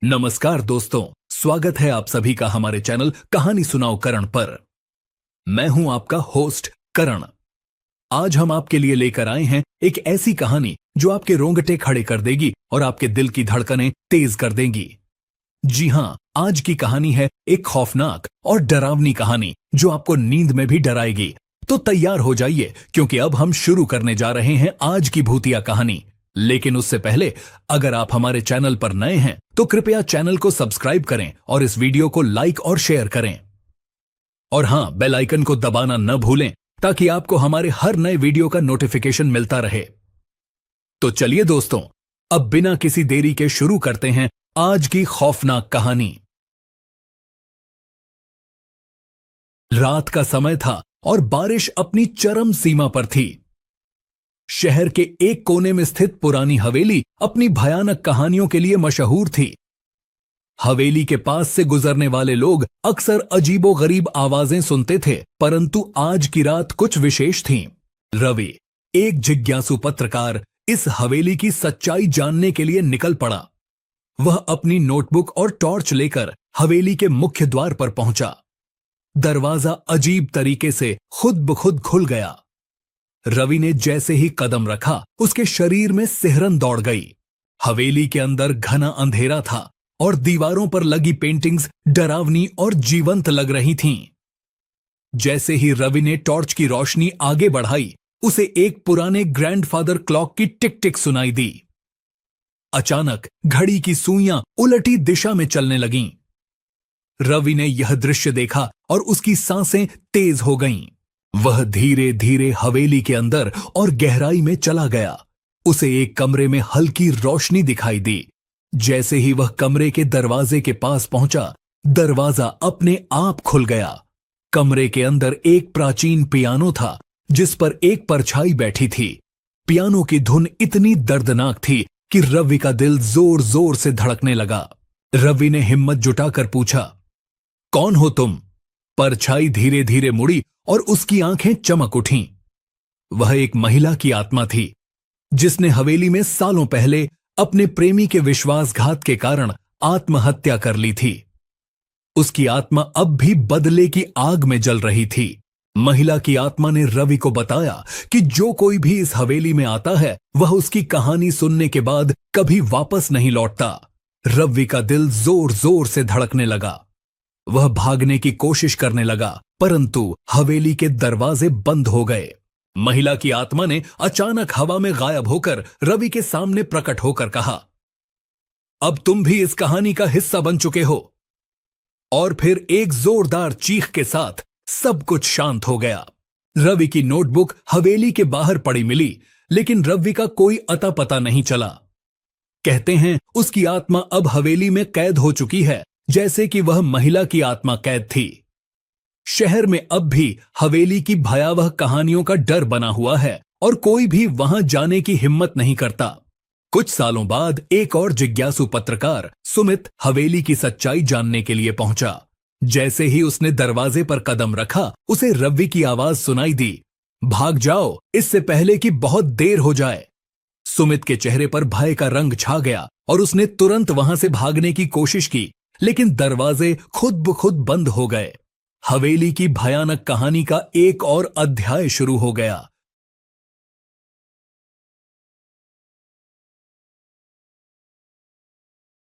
नमस्कार दोस्तों, स्वागत है आप सभी का हमारे चैनल कहानी सुनाओ करण पर। मैं हूं आपका होस्ट करण। आज हम आपके लिए लेकर आए हैं एक ऐसी कहानी जो आपके रोंगटे खड़े कर देगी और आपके दिल की धड़कनें तेज कर देंगी। जी हां, आज की कहानी है एक खौफनाक और डरावनी कहानी जो आपको नींद में भी डराएगी। तो तैयार हो जाइए, क्योंकि अब हम शुरू करने जा रहे हैं आज की भूतिया कहानी। लेकिन उससे पहले अगर आप हमारे चैनल पर नए हैं तो कृपया चैनल को सब्सक्राइब करें और इस वीडियो को लाइक और शेयर करें। और हां, बेल आइकन को दबाना न भूलें ताकि आपको हमारे हर नए वीडियो का नोटिफिकेशन मिलता रहे। तो चलिए दोस्तों, अब बिना किसी देरी के शुरू करते हैं आज की खौफनाक कहानी। रात का समय था और बारिश अपनी चरम सीमा पर थी। शहर के एक कोने में स्थित पुरानी हवेली अपनी भयानक कहानियों के लिए मशहूर थी। हवेली के पास से गुजरने वाले लोग अक्सर अजीबोगरीब आवाजें सुनते थे, परंतु आज की रात कुछ विशेष थी। रवि, एक जिज्ञासु पत्रकार, इस हवेली की सच्चाई जानने के लिए निकल पड़ा। वह अपनी नोटबुक और टॉर्च लेकर हवेली के मुख्य द्वार पर पहुंचा। दरवाजा अजीब तरीके से खुद ब खुद खुल गया। रवि ने जैसे ही कदम रखा, उसके शरीर में सिहरन दौड़ गई। हवेली के अंदर घना अंधेरा था और दीवारों पर लगी पेंटिंग्स डरावनी और जीवंत लग रही थीं। जैसे ही रवि ने टॉर्च की रोशनी आगे बढ़ाई, उसे एक पुराने ग्रैंडफादर क्लॉक की टिक टिक सुनाई दी। अचानक घड़ी की सुइयां उलटी दिशा में चलने लगीं। रवि ने यह दृश्य देखा और उसकी सांसें तेज हो गईं। वह धीरे धीरे हवेली के अंदर और गहराई में चला गया। उसे एक कमरे में हल्की रोशनी दिखाई दी। जैसे ही वह कमरे के दरवाजे के पास पहुंचा, दरवाजा अपने आप खुल गया। कमरे के अंदर एक प्राचीन पियानो था जिस पर एक परछाई बैठी थी। पियानो की धुन इतनी दर्दनाक थी कि रवि का दिल जोर जोर से धड़कने लगा। रवि ने हिम्मत जुटाकर पूछा, कौन हो तुम? परछाई धीरे धीरे मुड़ी और उसकी आंखें चमक उठीं। वह एक महिला की आत्मा थी जिसने हवेली में सालों पहले अपने प्रेमी के विश्वासघात के कारण आत्महत्या कर ली थी। उसकी आत्मा अब भी बदले की आग में जल रही थी। महिला की आत्मा ने रवि को बताया कि जो कोई भी इस हवेली में आता है, वह उसकी कहानी सुनने के बाद कभी वापस नहीं लौटता। रवि का दिल जोर जोर से धड़कने लगा। वह भागने की कोशिश करने लगा, परंतु हवेली के दरवाजे बंद हो गए। महिला की आत्मा ने अचानक हवा में गायब होकर रवि के सामने प्रकट होकर कहा, अब तुम भी इस कहानी का हिस्सा बन चुके हो। और फिर एक जोरदार चीख के साथ सब कुछ शांत हो गया। रवि की नोटबुक हवेली के बाहर पड़ी मिली, लेकिन रवि का कोई अता पता नहीं चला। कहते हैं उसकी आत्मा अब हवेली में कैद हो चुकी है, जैसे कि वह महिला की आत्मा कैद थी। शहर में अब भी हवेली की भयावह कहानियों का डर बना हुआ है और कोई भी वहां जाने की हिम्मत नहीं करता। कुछ सालों बाद एक और जिज्ञासु पत्रकार सुमित हवेली की सच्चाई जानने के लिए पहुंचा। जैसे ही उसने दरवाजे पर कदम रखा, उसे रवि की आवाज सुनाई दी, भाग जाओ इससे पहले कि बहुत देर हो जाए। सुमित के चेहरे पर भय का रंग छा गया और उसने तुरंत वहां से भागने की कोशिश की, लेकिन दरवाजे खुद ब खुद बंद हो गए। हवेली की भयानक कहानी का एक और अध्याय शुरू हो गया।